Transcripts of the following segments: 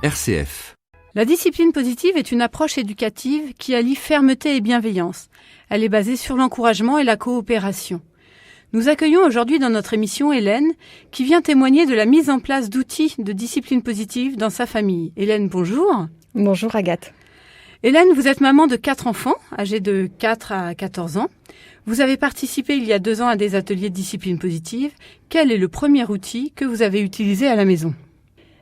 RCF. La discipline positive est une approche éducative qui allie fermeté et bienveillance. Elle est basée sur l'encouragement et la coopération. Nous accueillons aujourd'hui dans notre émission Hélène, qui vient témoigner de la mise en place d'outils de discipline positive dans sa famille. Hélène, bonjour. Bonjour Agathe. Hélène, vous êtes maman de 4 enfants, âgés de 4 à 14 ans. Vous avez participé il y a 2 ans à des ateliers de discipline positive. Quel est le premier outil que vous avez utilisé à la maison ?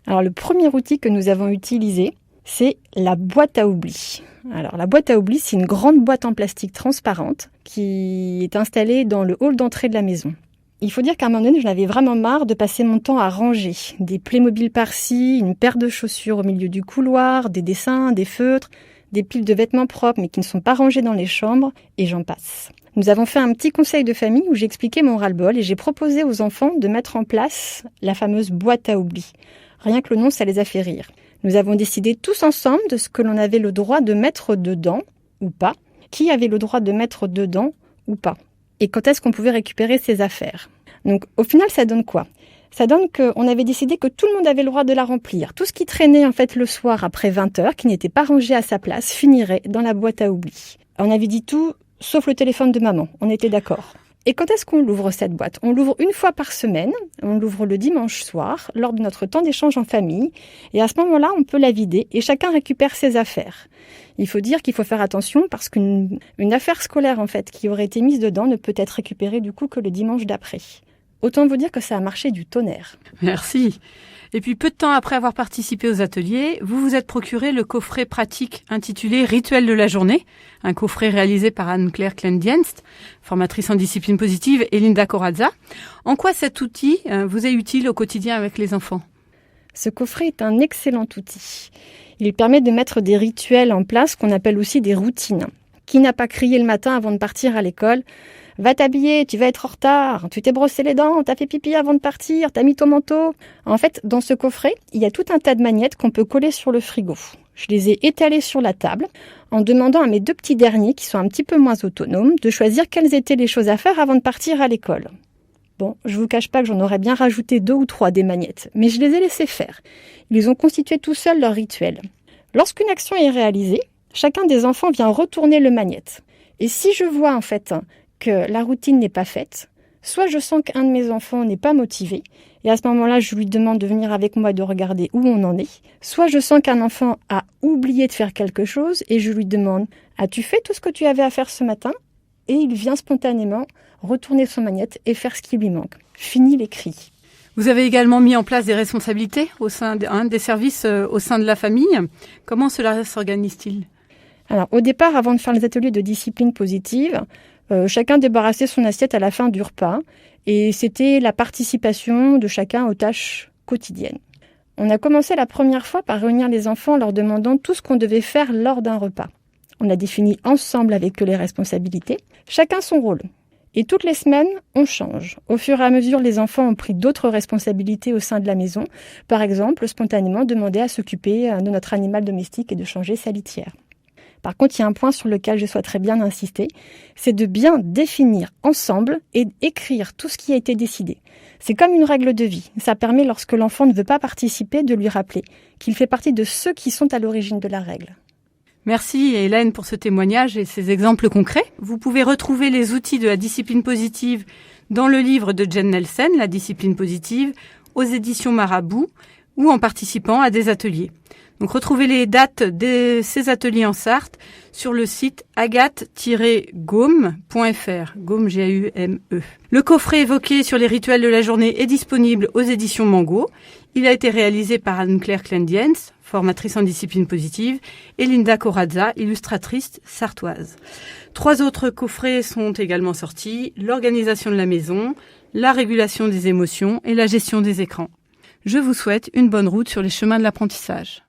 Alors le premier outil que nous avons utilisé, c'est la boîte à oubli. Alors la boîte à oubli, c'est une grande boîte en plastique transparente qui est installée dans le hall d'entrée de la maison. Il faut dire qu'à un moment donné, j'en avais vraiment marre de passer mon temps à ranger des Playmobil par-ci, une paire de chaussures au milieu du couloir, des dessins, des feutres, des piles de vêtements propres mais qui ne sont pas rangés dans les chambres, et j'en passe. Nous avons fait un petit conseil de famille où j'ai expliqué mon ras-le-bol et j'ai proposé aux enfants de mettre en place la fameuse boîte à oubli. Rien que le nom, ça les a fait rire. Nous avons décidé tous ensemble de ce que l'on avait le droit de mettre dedans ou pas, qui avait le droit de mettre dedans ou pas, et quand est-ce qu'on pouvait récupérer ses affaires. Donc au final, ça donne quoi ? Ça donne qu'on avait décidé que tout le monde avait le droit de la remplir. Tout ce qui traînait en fait le soir après 20h, qui n'était pas rangé à sa place, finirait dans la boîte à oubli. On avait dit tout, sauf le téléphone de maman. On était d'accord. Et quand est-ce qu'on l'ouvre cette boîte ? On l'ouvre une fois par semaine. On l'ouvre le dimanche soir, lors de notre temps d'échange en famille. Et à ce moment-là, on peut la vider et chacun récupère ses affaires. Il faut dire qu'il faut faire attention parce qu'une affaire scolaire en fait qui aurait été mise dedans ne peut être récupérée du coup que le dimanche d'après. Autant vous dire que ça a marché du tonnerre. Merci. Et puis peu de temps après avoir participé aux ateliers, vous vous êtes procuré le coffret pratique intitulé « Rituel de la journée », un coffret réalisé par Anne-Claire Klendienst, formatrice en discipline positive, et Linda Corazza. En quoi cet outil vous est utile au quotidien avec les enfants ? Ce coffret est un excellent outil. Il permet de mettre des rituels en place qu'on appelle aussi des routines. Qui n'a pas crié le matin avant de partir à l'école ? Va t'habiller, tu vas être en retard, tu t'es brossé les dents, t'as fait pipi avant de partir, t'as mis ton manteau. En fait, dans ce coffret, il y a tout un tas de magnettes qu'on peut coller sur le frigo. Je les ai étalées sur la table en demandant à mes 2 petits derniers, qui sont un petit peu moins autonomes, de choisir quelles étaient les choses à faire avant de partir à l'école. Bon, je vous cache pas que j'en aurais bien rajouté 2 ou 3 des magnettes, mais je les ai laissés faire. Ils ont constitué tout seuls leur rituel. Lorsqu'une action est réalisée, chacun des enfants vient retourner le magnette. Et si je vois en fait que la routine n'est pas faite, soit je sens qu'un de mes enfants n'est pas motivé, et à ce moment-là, je lui demande de venir avec moi et de regarder où on en est, soit je sens qu'un enfant a oublié de faire quelque chose, et je lui demande « As-tu fait tout ce que tu avais à faire ce matin ?» Et il vient spontanément retourner son magnette et faire ce qui lui manque. Fini les cris. Vous avez également mis en place des responsabilités au sein des services au sein de la famille. Comment cela s'organise-t-il ? Alors, au départ, avant de faire les ateliers de discipline positive, chacun débarrassait son assiette à la fin du repas et c'était la participation de chacun aux tâches quotidiennes. On a commencé la première fois par réunir les enfants en leur demandant tout ce qu'on devait faire lors d'un repas. On a défini ensemble avec eux les responsabilités, chacun son rôle. Et toutes les semaines, on change. Au fur et à mesure, les enfants ont pris d'autres responsabilités au sein de la maison. Par exemple, spontanément demander à s'occuper de notre animal domestique et de changer sa litière. Par contre, il y a un point sur lequel je souhaiterais bien insister, c'est de bien définir ensemble et écrire tout ce qui a été décidé. C'est comme une règle de vie. Ça permet, lorsque l'enfant ne veut pas participer, de lui rappeler qu'il fait partie de ceux qui sont à l'origine de la règle. Merci Hélène pour ce témoignage et ces exemples concrets. Vous pouvez retrouver les outils de la discipline positive dans le livre de Jen Nelson, La discipline positive, aux éditions Marabout, ou en participant à des ateliers. Donc retrouvez les dates de ces ateliers en Sarthe sur le site agathe-gaume.fr, Gaume G-A-U-M-E. Le coffret évoqué sur les rituels de la journée est disponible aux éditions Mango. Il a été réalisé par Anne-Claire Klendienst, formatrice en discipline positive, et Linda Corazza, illustratrice sartoise. 3 autres coffrets sont également sortis, l'organisation de la maison, la régulation des émotions et la gestion des écrans. Je vous souhaite une bonne route sur les chemins de l'apprentissage.